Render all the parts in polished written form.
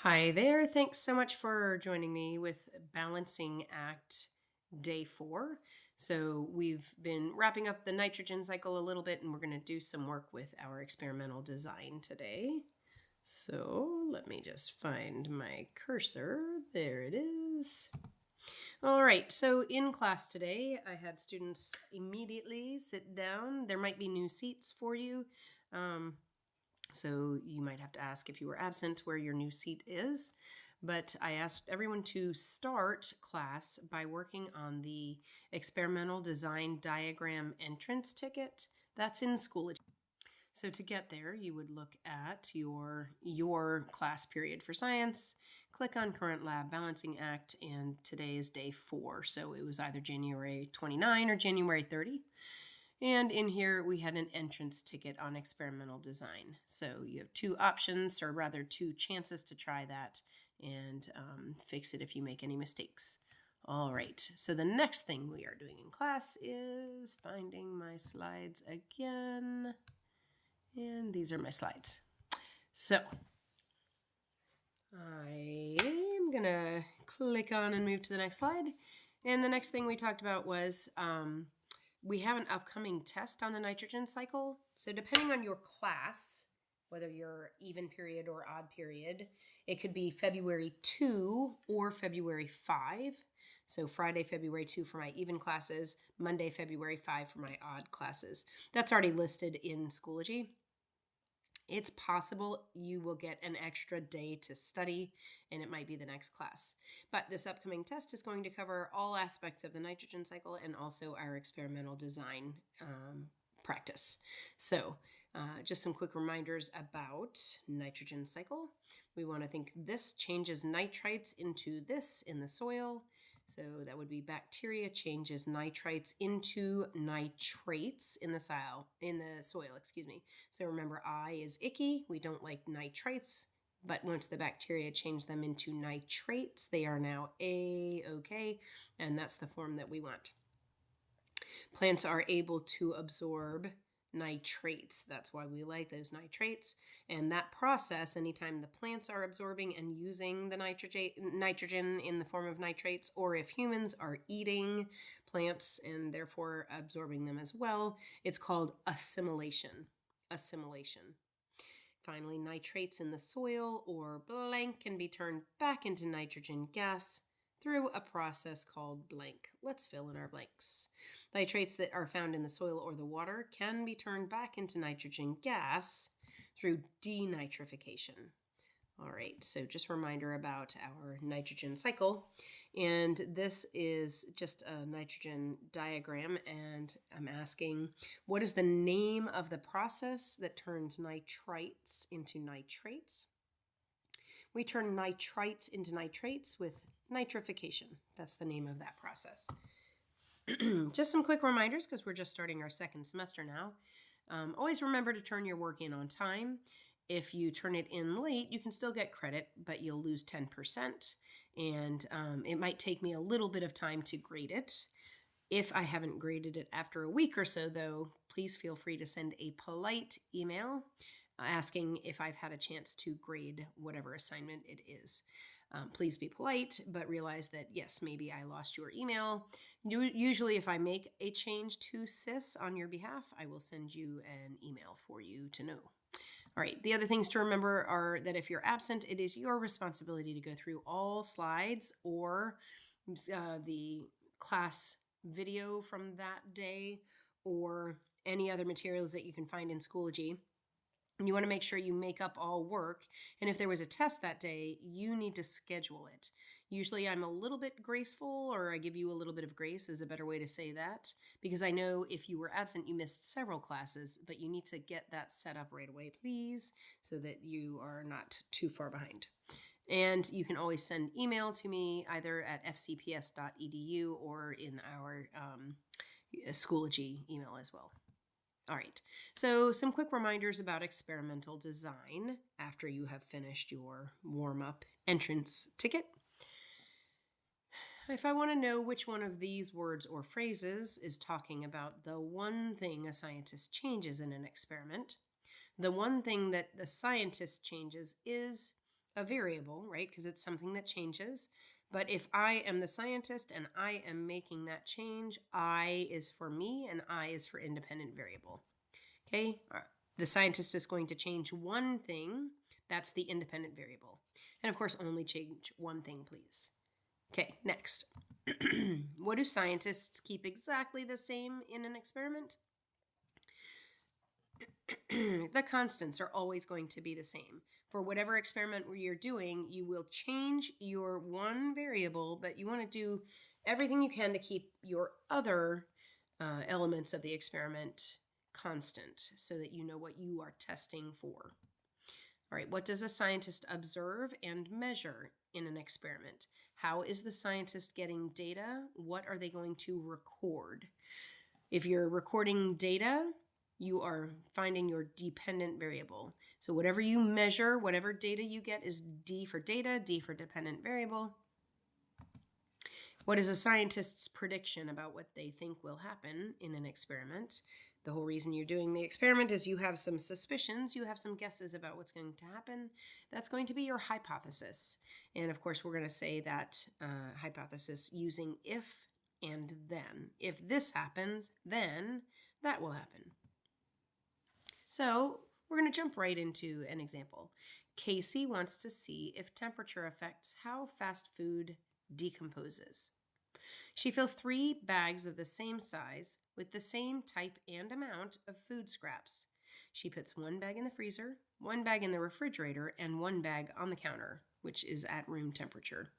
Hi there. Thanks so much for joining me with Balancing Act Day 4. So, we've been wrapping up the nitrogen cycle a little bit, and we're going to do some work with our experimental design today. So, let me just find my cursor. There it is. All right. So, in class today, I had students immediately sit down. There might be new seats for you. Um, so you might have to ask if you were absent where your new seat is. But I asked everyone to start class by working on the experimental design diagram entrance ticket that's in Schoology. So to get there, you would look at your class period for science, click on current lab balancing act, and today is day 4. So it was either January 29 or January 30. And in here, we had an entrance ticket on experimental design. So you have two options, or rather, two chances to try that and fix it if you make any mistakes. All right, so the next thing we are doing in class is finding my slides again. And these are my slides. So I am going to click on and move to the next slide. And the next thing we talked about was we have an upcoming test on the nitrogen cycle. So depending on your class, whether you're even period or odd period, it could be February 2 or February 5. So Friday, February 2 for my even classes, Monday, February 5 for my odd classes. That's already listed in Schoology. It's possible you will get an extra day to study, and it might be the next class. But this upcoming test is going to cover all aspects of the nitrogen cycle and also our experimental design practice. So just some quick reminders about nitrogen cycle. We want to think this changes nitrites into this in the soil. So that would be bacteria changes nitrites into nitrates in the soil, excuse me. So remember, I is icky. We don't like nitrites, but once the bacteria change them into nitrates, they are now A-OK, and that's the form that we want. Plants are able to absorb nitrates. That's why we like those nitrates. And that process, anytime the plants are absorbing and using the nitrogen in the form of nitrates, or if humans are eating plants and therefore absorbing them as well, it's called assimilation. Assimilation. Finally, nitrates in the soil or blank can be turned back into nitrogen gas through a process called blank. Let's fill in our blanks. Nitrates that are found in the soil or the water can be turned back into nitrogen gas through denitrification. All right, so just a reminder about our nitrogen cycle. And this is just a nitrogen diagram, and I'm asking, what is the name of the process that turns nitrites into nitrates? We turn nitrites into nitrates with nitrification. That's the name of that process. Just some quick reminders because we're just starting our second semester now. Always remember to turn your work in on time. If you turn it in late, you can still get credit, but you'll lose 10%. And it might take me a little bit of time to grade it. If I haven't graded it after a week or so, though, please feel free to send a polite email asking if I've had a chance to grade whatever assignment it is. Please be polite, but realize that, yes, maybe I lost your email. Usually, if I make a change to SIS on your behalf, I will send you an email for you to know. All right, the other things to remember are that if you're absent, it is your responsibility to go through all slides or the class video from that day or any other materials that you can find in Schoology. You want to make sure you make up all work. And if there was a test that day, you need to schedule it. Usually I'm a little bit graceful, or I give you a little bit of grace is a better way to say that, because I know if you were absent, you missed several classes, but you need to get that set up right away, please, so that you are not too far behind. And you can always send email to me either at fcps.edu or in our Schoology email as well. All right, so some quick reminders about experimental design after you have finished your warm-up entrance ticket. If I want to know which one of these words or phrases is talking about the one thing a scientist changes in an experiment, the one thing that the scientist changes is a variable, right? Because it's something that changes. But if I am the scientist and I am making that change, I is for me and I is for independent variable. Okay, the scientist is going to change one thing. That's the independent variable. And of course, only change one thing, please. Okay, next. What do scientists keep exactly the same in an experiment? The constants are always going to be the same. For whatever experiment you're doing, you will change your one variable, but you want to do everything you can to keep your other elements of the experiment constant so that you know what you are testing for. All right, what does a scientist observe and measure in an experiment? How is the scientist getting data? What are they going to record? If you're recording data, you are finding your dependent variable. So whatever you measure, whatever data you get is D for data, D for dependent variable. What is a scientist's prediction about what they think will happen in an experiment? The whole reason you're doing the experiment is you have some suspicions, you have some guesses about what's going to happen. That's going to be your hypothesis. And of course, we're going to say that hypothesis using if and then. If this happens, then that will happen. So we're going to jump right into an example. Casey wants to see if temperature affects how fast food decomposes. She fills 3 bags of the same size with the same type and amount of food scraps. She puts 1 bag in the freezer, 1 bag in the refrigerator, and 1 bag on the counter, which is at room temperature.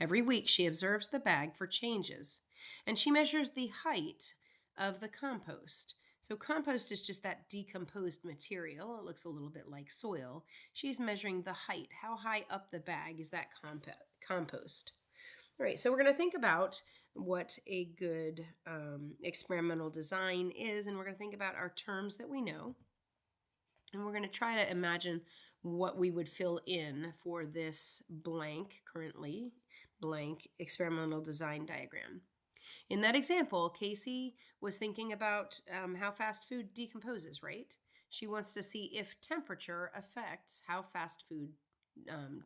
Every week she observes the bag for changes, and she measures the height of the compost. So compost is just that decomposed material. It looks a little bit like soil. She's measuring the height. How high up the bag is that compost? All right, so we're going to think about what a good experimental design is, and we're going to think about our terms that we know. And we're going to try to imagine what we would fill in for this blank, currently blank, experimental design diagram. In that example, Casey was thinking about how fast food decomposes, right? She wants to see if temperature affects how fast food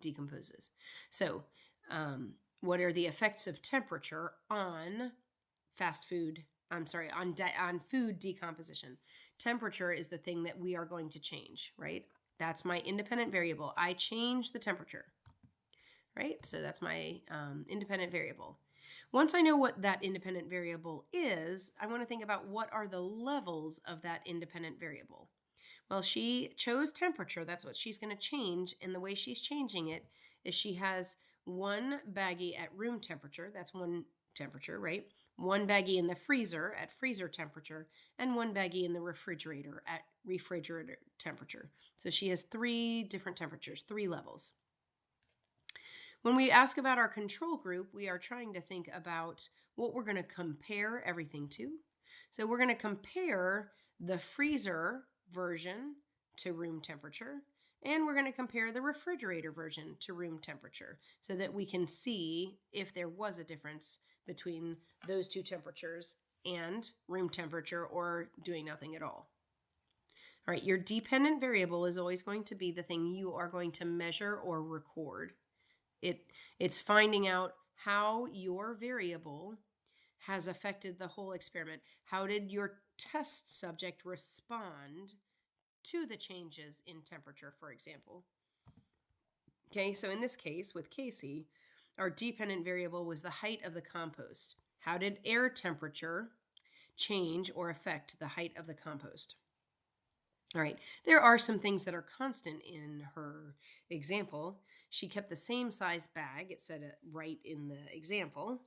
decomposes. So, what are the effects of temperature on on food decomposition? Temperature is the thing that we are going to change, right? That's my independent variable. I change the temperature, right? So that's my independent variable. Once I know what that independent variable is, I want to think about what are the levels of that independent variable. Well, she chose temperature. That's what she's going to change. And the way she's changing it is she has 1 baggie at room temperature. That's 1 temperature, right? 1 baggie in the freezer at freezer temperature, and 1 baggie in the refrigerator at refrigerator temperature. So she has 3 different temperatures, 3 levels. When we ask about our control group, we are trying to think about what we're going to compare everything to. So we're going to compare the freezer version to room temperature, and we're going to compare the refrigerator version to room temperature so that we can see if there was a difference between those 2 temperatures and room temperature or doing nothing at all. All right, your dependent variable is always going to be the thing you are going to measure or record. It's finding out how your variable has affected the whole experiment. How did your test subject respond to the changes in temperature, for example? Okay, so in this case with Casey, our dependent variable was the height of the compost. How did air temperature change or affect the height of the compost? All right, there are some things that are constant in her example. She kept the same size bag. It said it right in the example.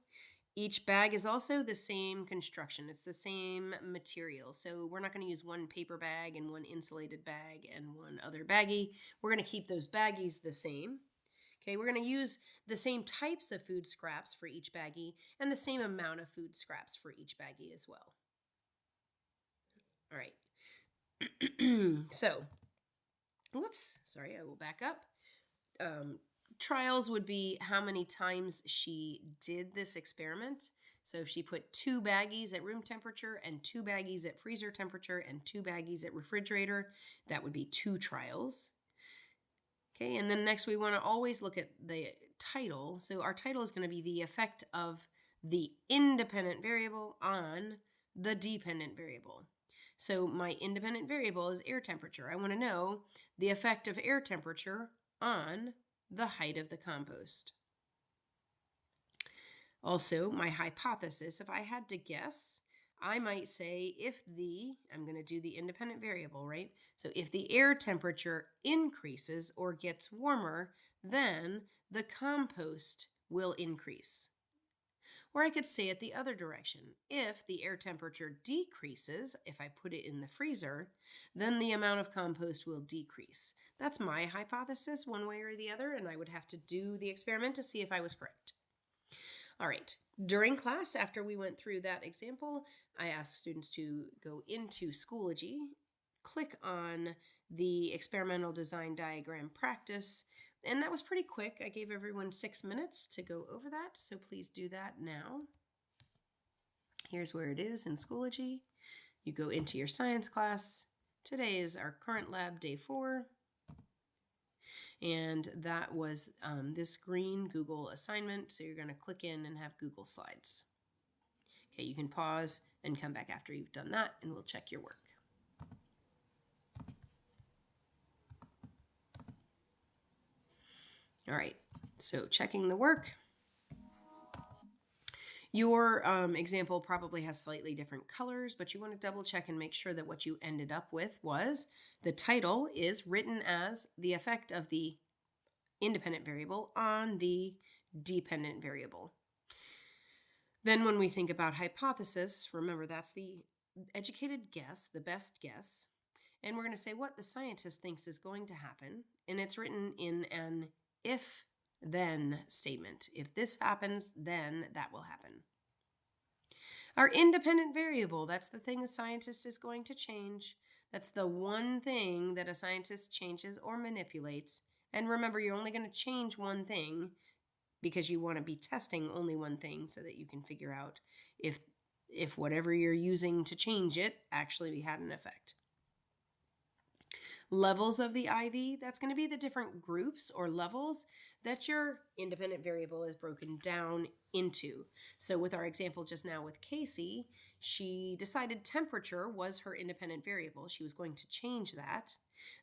Each bag is also the same construction. It's the same material. So we're not going to use 1 paper bag and 1 insulated bag and 1 other baggie. We're going to keep those baggies the same. Okay, we're going to use the same types of food scraps for each baggie and the same amount of food scraps for each baggie as well. All right. So, I will back up. Trials would be how many times she did this experiment. So if she put 2 baggies at room temperature and 2 baggies at freezer temperature and 2 baggies at refrigerator, that would be 2 trials. Okay, and then next we want to always look at the title. So our title is going to be the effect of the independent variable on the dependent variable. So my independent variable is air temperature. I want to know the effect of air temperature on the height of the compost. Also, my hypothesis, if I had to guess, I might say I'm going to do the independent variable, right? So if the air temperature increases or gets warmer, then the compost will increase. Or I could say it the other direction. If the air temperature decreases, if I put it in the freezer, then the amount of compost will decrease. That's my hypothesis, one way or the other, and I would have to do the experiment to see if I was correct. All right, during class, after we went through that example, I asked students to go into Schoology, click on the experimental design diagram practice, and that was pretty quick. I gave everyone 6 minutes to go over that, so please do that now. Here's where it is in Schoology. You go into your science class. Today is our current lab, day 4. And that was this green Google assignment. So you're going to click in and have Google Slides. Okay, you can pause and come back after you've done that, and we'll check your work. All right, so checking the work. Your example probably has slightly different colors, but you want to double check and make sure that what you ended up with was the title is written as the effect of the independent variable on the dependent variable. Then when we think about hypothesis, remember that's the educated guess, the best guess, and we're going to say what the scientist thinks is going to happen, and it's written in an if-then statement. If this happens, then that will happen. Our independent variable, that's the thing the scientist is going to change. That's the one thing that a scientist changes or manipulates. And remember, you're only going to change one thing because you want to be testing only one thing so that you can figure out if whatever you're using to change it actually had an effect. Levels of the IV, that's going to be the different groups or levels that your independent variable is broken down into. So with our example just now with Casey, she decided temperature was her independent variable. She was going to change that.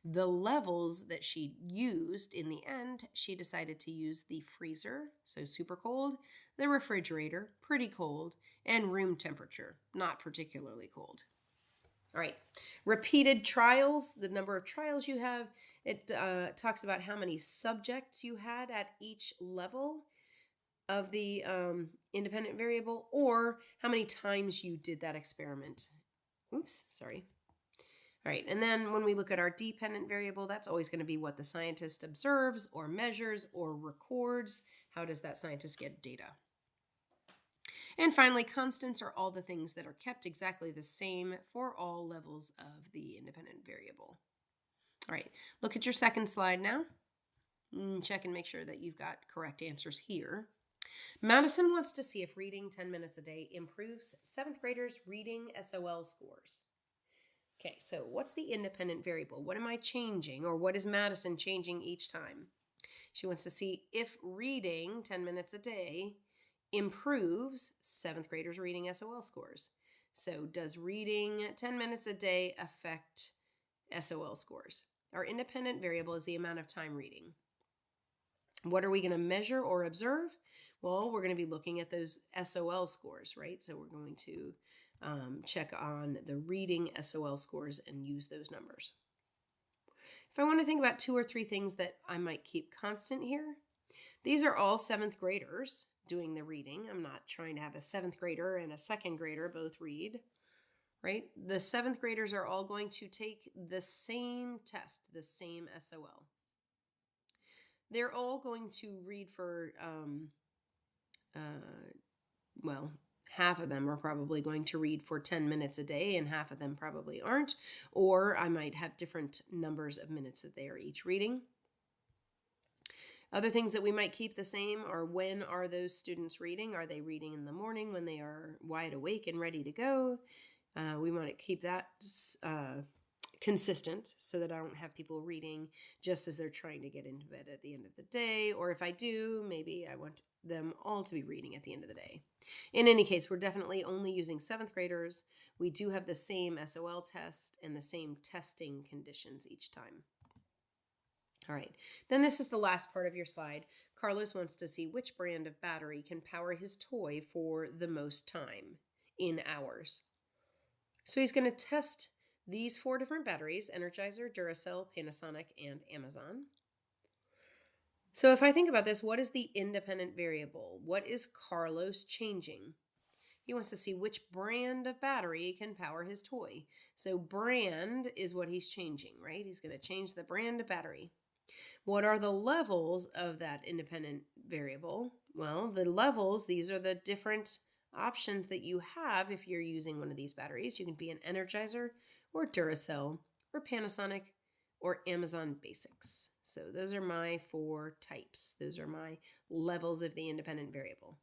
The levels that she used in the end, she decided to use the freezer, so super cold, the refrigerator, pretty cold, and room temperature, not particularly cold. All right, repeated trials, the number of trials you have. It talks about how many subjects you had at each level of the independent variable, or how many times you did that experiment. Oops, sorry. All right, and then when we look at our dependent variable, that's always going to be what the scientist observes or measures or records. How does that scientist get data? And finally, constants are all the things that are kept exactly the same for all levels of the independent variable. All right, look at your second slide now. Check and make sure that you've got correct answers here. Madison wants to see if reading 10 minutes a day improves 7th graders' reading SOL scores. Okay, so what's the independent variable? What am I changing, or what is Madison changing each time? She wants to see if reading 10 minutes a day improves 7th graders' reading SOL scores. So does reading 10 minutes a day affect SOL scores? Our independent variable is the amount of time reading. What are we going to measure or observe? Well, we're going to be looking at those SOL scores, right? So we're going to check on the reading SOL scores and use those numbers. If I want to think about 2 or 3 things that I might keep constant here, these are all 7th graders doing the reading. I'm not trying to have a 7th grader and a 2nd grader both read, right? The 7th graders are all going to take the same test, the same SOL. They're all going to read for, half of them are probably going to read for 10 minutes a day, and half of them probably aren't. Or I might have different numbers of minutes that they are each reading. Other things that we might keep the same are, when are those students reading? Are they reading in the morning when they are wide awake and ready to go? We want to keep that consistent so that I don't have people reading just as they're trying to get into bed at the end of the day. Or if I do, maybe I want them all to be reading at the end of the day. In any case, we're definitely only using 7th graders. We do have the same SOL test and the same testing conditions each time. All right, then this is the last part of your slide. Carlos wants to see which brand of battery can power his toy for the most time in hours. So he's going to test these 4 different batteries: Energizer, Duracell, Panasonic, and Amazon. So if I think about this, what is the independent variable? What is Carlos changing? He wants to see which brand of battery can power his toy. So brand is what he's changing, right? He's going to change the brand of battery. What are the levels of that independent variable? Well, the levels, these are the different options that you have if you're using one of these batteries. You can be an Energizer or Duracell or Panasonic or Amazon Basics. So those are my 4 types. Those are my levels of the independent variable.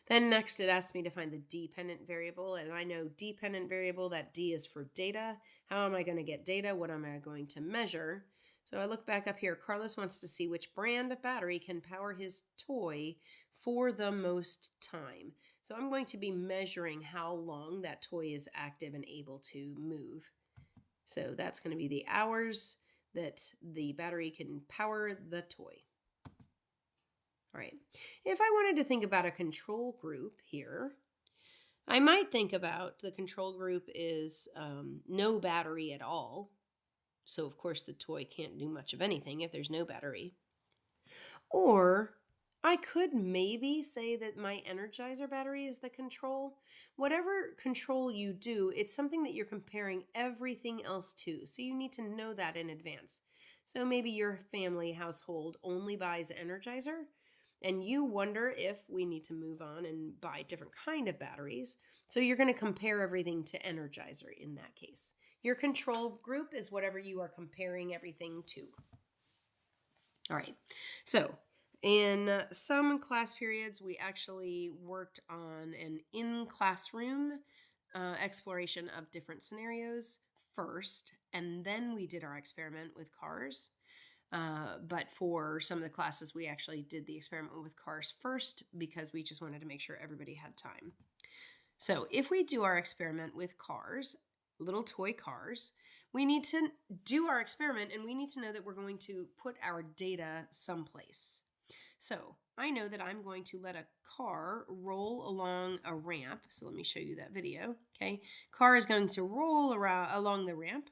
Then next it asks me to find the dependent variable, and I know dependent variable, that D is for data. How am I going to get data? What am I going to measure? So I look back up here. Carlos wants to see which brand of battery can power his toy for the most time. So I'm going to be measuring how long that toy is active and able to move. So that's going to be the hours that the battery can power the toy. All right. If I wanted to think about a control group here, I might think about the control group is no battery at all. So, of course, the toy can't do much of anything if there's no battery. Or I could maybe say that my Energizer battery is the control. Whatever control you do, it's something that you're comparing everything else to. So you need to know that in advance. So maybe your family household only buys Energizer, and you wonder if we need to move on and buy different kind of batteries. So you're going to compare everything to Energizer in that case. Your control group is whatever you are comparing everything to. All right. So in some class periods, we actually worked on an in-classroom exploration of different scenarios first, and then we did our experiment with cars. But for some of the classes, we actually did the experiment with cars first because we just wanted to make sure everybody had time. So if we do our experiment with cars, little toy cars, we need to do our experiment and we need to know that we're going to put our data someplace. So I know that I'm going to let a car roll along a ramp. So let me show you that video. Okay. Car is going to roll along the ramp,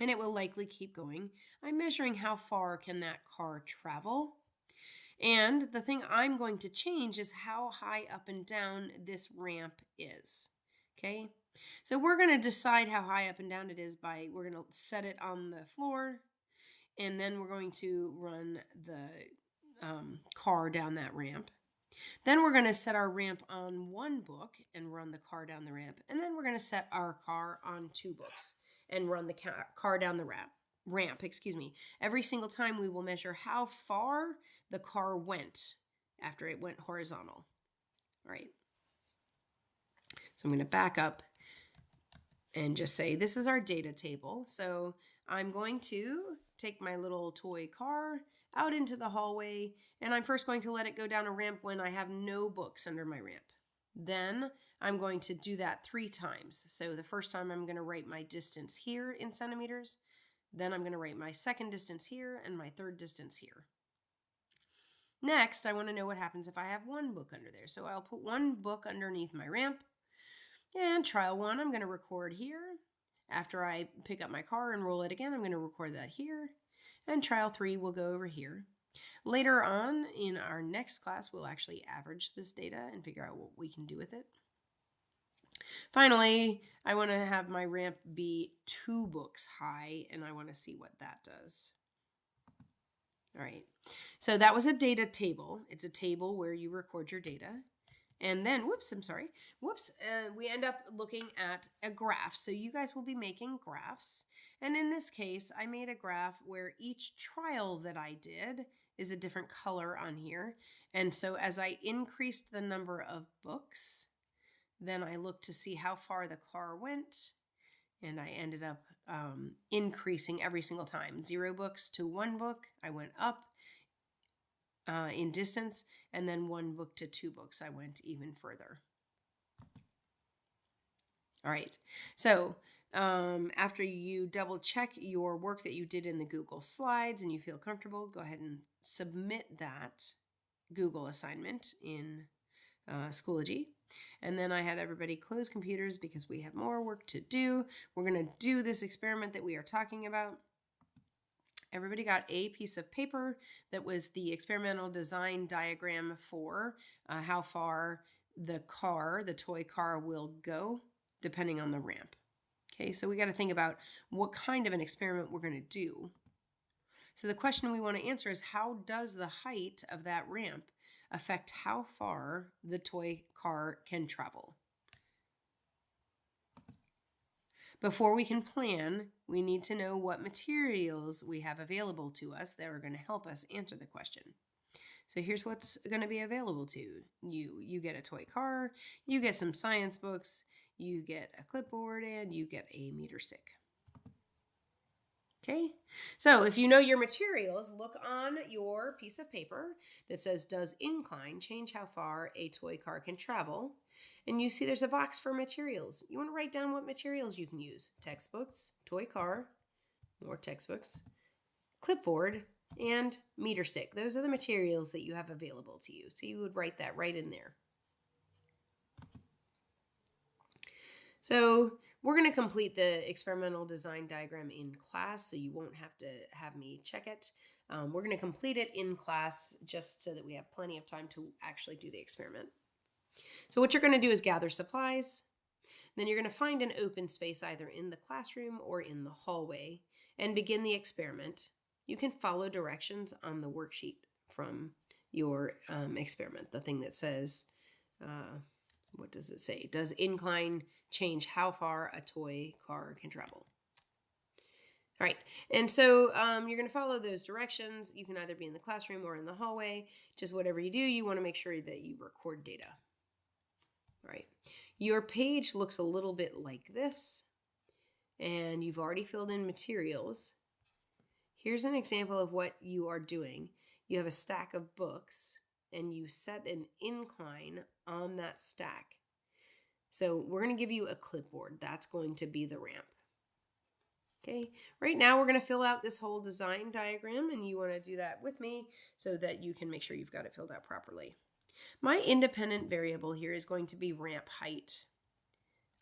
and it will likely keep going. I'm measuring how far can that car travel. And the thing I'm going to change is how high up and down this ramp is. Okay, so we're going to decide how high up and down it is by, we're going to set it on the floor, and then we're going to run the car down that ramp. Then we're going to set our ramp on 1 book and run the car down the ramp. And then we're going to set our car on 2 books and run the car down the ramp. Every single time we will measure how far the car went after it went horizontal. All right. So I'm going to back up and just say this is our data table. So I'm going to take my little toy car out into the hallway, and I'm first going to let it go down a ramp when I have no books under my ramp. Then I'm going to do that 3 times. So the first time I'm going to write my distance here in centimeters. Then I'm going to write my second distance here and my third distance here. Next, I want to know what happens if I have 1 book under there. So I'll put 1 book underneath my ramp. And trial 1, I'm going to record here. After I pick up my car and roll it again, I'm going to record that here. And trial 3 will go over here. Later on in our next class, we'll actually average this data and figure out what we can do with it. Finally, I want to have my ramp be 2 books high, and I want to see what that does. All right, so that was a data table. It's a table where you record your data. And then, we end up looking at a graph. So you guys will be making graphs. And in this case, I made a graph where each trial that I did is a different color on here. And so as I increased the number of books, then I looked to see how far the car went. and I ended up increasing every single time. 0 books to 1 book, I went up in distance, and then 1 book to 2 books, I went even further. All right, so after you double check your work that you did in the Google Slides and you feel comfortable, go ahead and submit that Google assignment in Schoology. And then I had everybody close computers because we have more work to do. We're going to do this experiment that we are talking about. Everybody got a piece of paper that was the experimental design diagram for how far the toy car, will go depending on the ramp. Okay, so we got to think about what kind of an experiment we're going to do. So the question we want to answer is, how does the height of that ramp affect how far the toy car can travel? Before we can plan, we need to know what materials we have available to us that are going to help us answer the question. So here's what's going to be available to you. You get a toy car, you get some science books, you get a clipboard, and you get a meter stick. Okay, so if you know your materials, look on your piece of paper that says, does incline change how far a toy car can travel? And you see there's a box for materials. You want to write down what materials you can use. Textbooks, toy car, more textbooks, clipboard, and meter stick. Those are the materials that you have available to you. So you would write that right in there. So we're going to complete the experimental design diagram in class, so you won't have to have me check it. We're going to complete it in class just so that we have plenty of time to actually do the experiment. So what you're going to do is gather supplies. Then you're going to find an open space either in the classroom or in the hallway and begin the experiment. You can follow directions on the worksheet from your experiment, the thing that says, what does it say? Does incline change how far a toy car can travel? All right, and so you're going to follow those directions. You can either be in the classroom or in the hallway. Just whatever you do, you want to make sure that you record data. All right, your page looks a little bit like this, and you've already filled in materials. Here's an example of what you are doing. You have a stack of books, and you set an incline on that stack. So we're going to give you a clipboard. That's going to be the ramp. Okay, right now we're going to fill out this whole design diagram, and you want to do that with me so that you can make sure you've got it filled out properly. My independent variable here is going to be ramp height.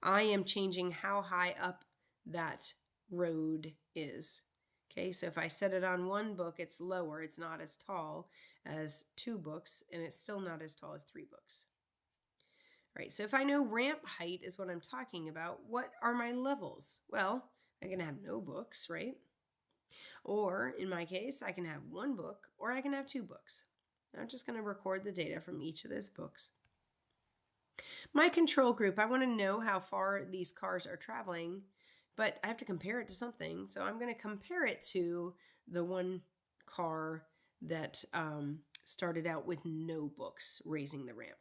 I am changing how high up that road is. Okay, so if I set it on 1 book, it's lower. It's not as tall as 2 books, and it's still not as tall as 3 books. All right, so if I know ramp height is what I'm talking about, what are my levels? Well, I can have no books, right? Or in my case, I can have 1 book or I can have 2 books. I'm just going to record the data from each of those books. My control group, I want to know how far these cars are traveling, but I have to compare it to something. So I'm going to compare it to the 1 car that started out with no books raising the ramp.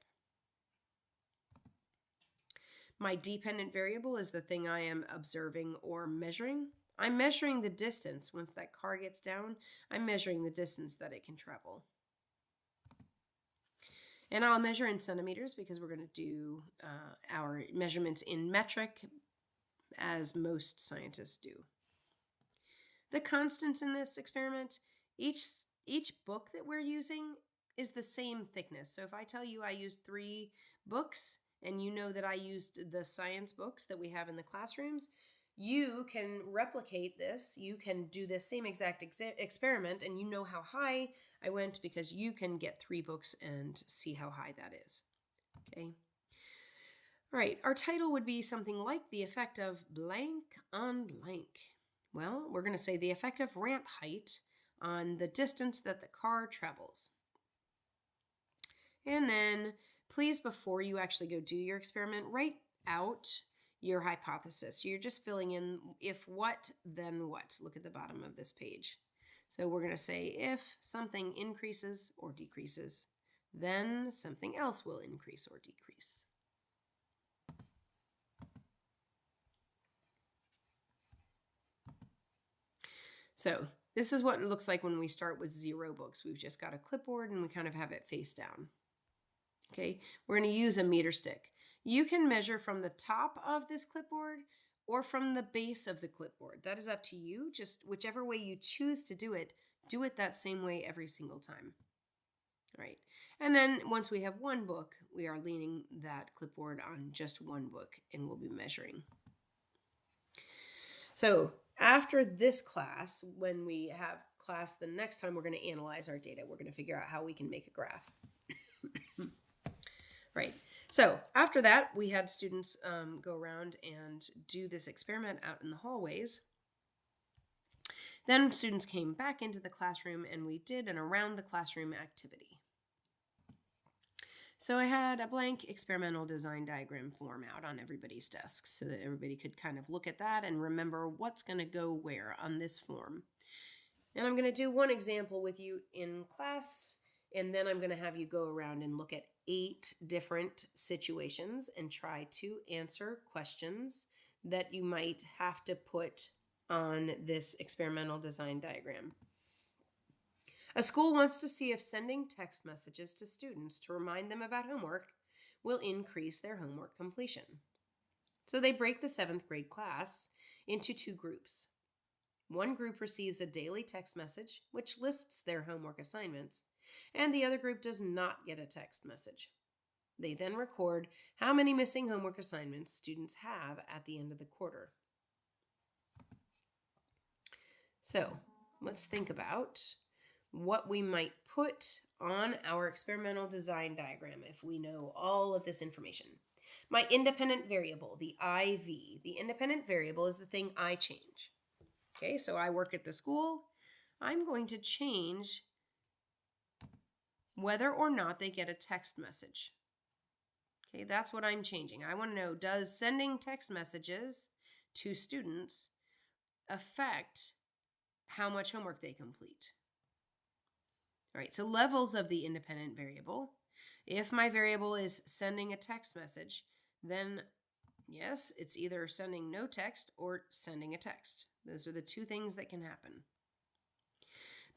My dependent variable is the thing I am observing or measuring. I'm measuring the distance. Once that car gets down, I'm measuring the distance that it can travel. And I'll measure in centimeters because we're going to do our measurements in metric, as most scientists do. The constants in this experiment, each book that we're using is the same thickness. So if I tell you I used 3 books, and you know that I used the science books that we have in the classrooms, you can replicate this. You can do the same exact experiment, and you know how high I went because you can get 3 books and see how high that is. Okay. All right, our title would be something like the effect of blank on blank. Well, we're going to say the effect of ramp height on the distance that the car travels. And then please, before you actually go do your experiment, write out your hypothesis. You're just filling in if what, then what. Look at the bottom of this page. So we're going to say if something increases or decreases, then something else will increase or decrease. So this is what it looks like when we start with 0 books. We've just got a clipboard and we kind of have it face down. Okay, we're going to use a meter stick. You can measure from the top of this clipboard or from the base of the clipboard. That is up to you. Just whichever way you choose to do it that same way every single time. All right, and then once we have 1 book, we are leaning that clipboard on just 1 book and we'll be measuring. So after this class, when we have class the next time, we're going to analyze our data. We're going to figure out how we can make a graph. Right. So after that, we had students go around and do this experiment out in the hallways. Then students came back into the classroom and we did an around the classroom activity. So I had a blank experimental design diagram form out on everybody's desks so that everybody could kind of look at that and remember what's going to go where on this form. And I'm going to do one example with you in class, and then I'm going to have you go around and look at 8 different situations and try to answer questions that you might have to put on this experimental design diagram. A school wants to see if sending text messages to students to remind them about homework will increase their homework completion. So they break the 7th grade class into 2 groups. One group receives a daily text message which lists their homework assignments, and the other group does not get a text message. They then record how many missing homework assignments students have at the end of the quarter. So let's think about what we might put on our experimental design diagram if we know all of this information. My independent variable, the IV, the independent variable is the thing I change. Okay, so I work at the school. I'm going to change whether or not they get a text message. Okay, that's what I'm changing. I want to know, does sending text messages to students affect how much homework they complete? All right, so levels of the independent variable. If my variable is sending a text message, then yes, it's either sending no text or sending a text. Those are the 2 things that can happen.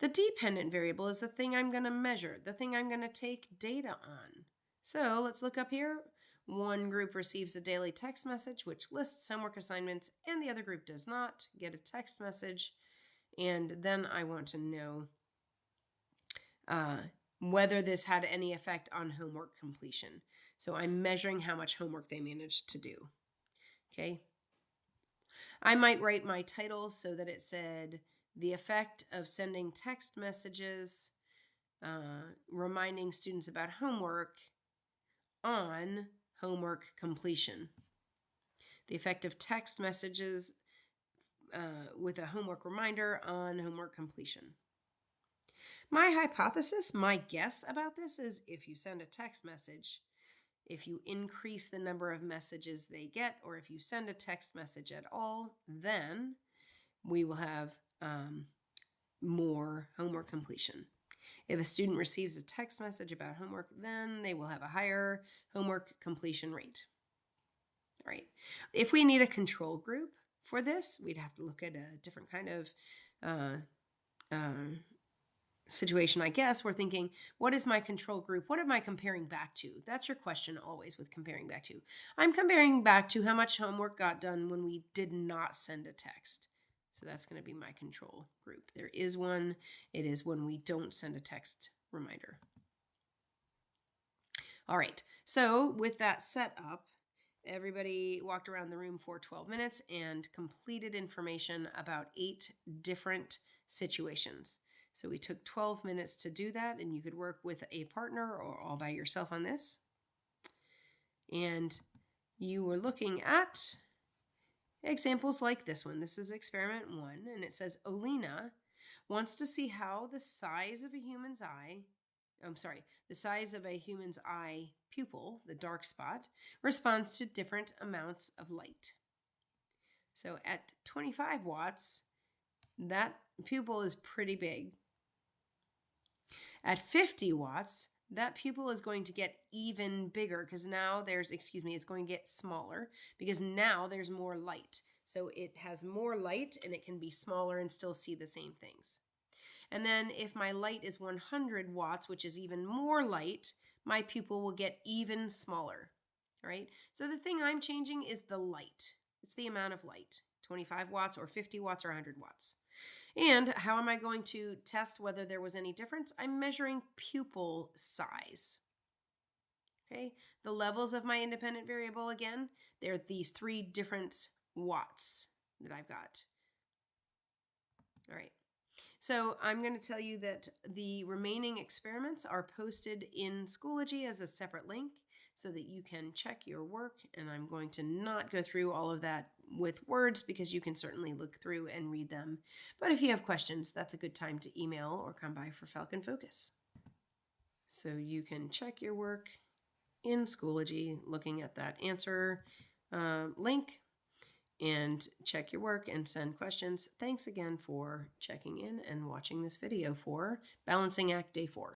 The dependent variable is the thing I'm going to measure, the thing I'm going to take data on. So let's look up here. One group receives a daily text message which lists homework assignments, and the other group does not get a text message. And then I want to know whether this had any effect on homework completion. So I'm measuring how much homework they managed to do. Okay. I might write my title so that it said the effect of sending text messages reminding students about homework on homework completion. The effect of text messages with a homework reminder on homework completion. My hypothesis, my guess about this is if you send a text message, if you increase the number of messages they get, or if you send a text message at all, then we will have more homework completion. If a student receives a text message about homework, then they will have a higher homework completion rate. All right. If we need a control group for this, we'd have to look at a different kind of situation, I guess. We're thinking, what is my control group? What am I comparing back to? That's your question always with comparing back to. I'm comparing back to how much homework got done when we did not send a text. So that's going to be my control group. There is one. It is when we don't send a text reminder. All right. So with that set up, everybody walked around the room for 12 minutes and completed information about 8 different situations. So we took 12 minutes to do that, and you could work with a partner or all by yourself on this. And you were looking at examples like this one. This is experiment 1, and it says Olina wants to see how the size of a human's eye, the size of a human's eye pupil, the dark spot, responds to different amounts of light. So at 25 watts, that pupil is pretty big. At 50 watts, that pupil is going to get even bigger because now it's going to get smaller because now there's more light. So it has more light and it can be smaller and still see the same things. And then if my light is 100 watts, which is even more light, my pupil will get even smaller, right? So the thing I'm changing is the light. It's the amount of light, 25 watts or 50 watts or 100 watts. And how am I going to test whether there was any difference? I'm measuring pupil size. Okay, the levels of my independent variable, again, they're these 3 different watts that I've got. All right. So I'm going to tell you that the remaining experiments are posted in Schoology as a separate link so that you can check your work. And I'm going to not go through all of that with words because you can certainly look through and read them. But if you have questions, that's a good time to email or come by for Falcon Focus. So you can check your work in Schoology looking at that answer link, and check your work and send questions. Thanks again for checking in and watching this video for Balancing Act Day 4.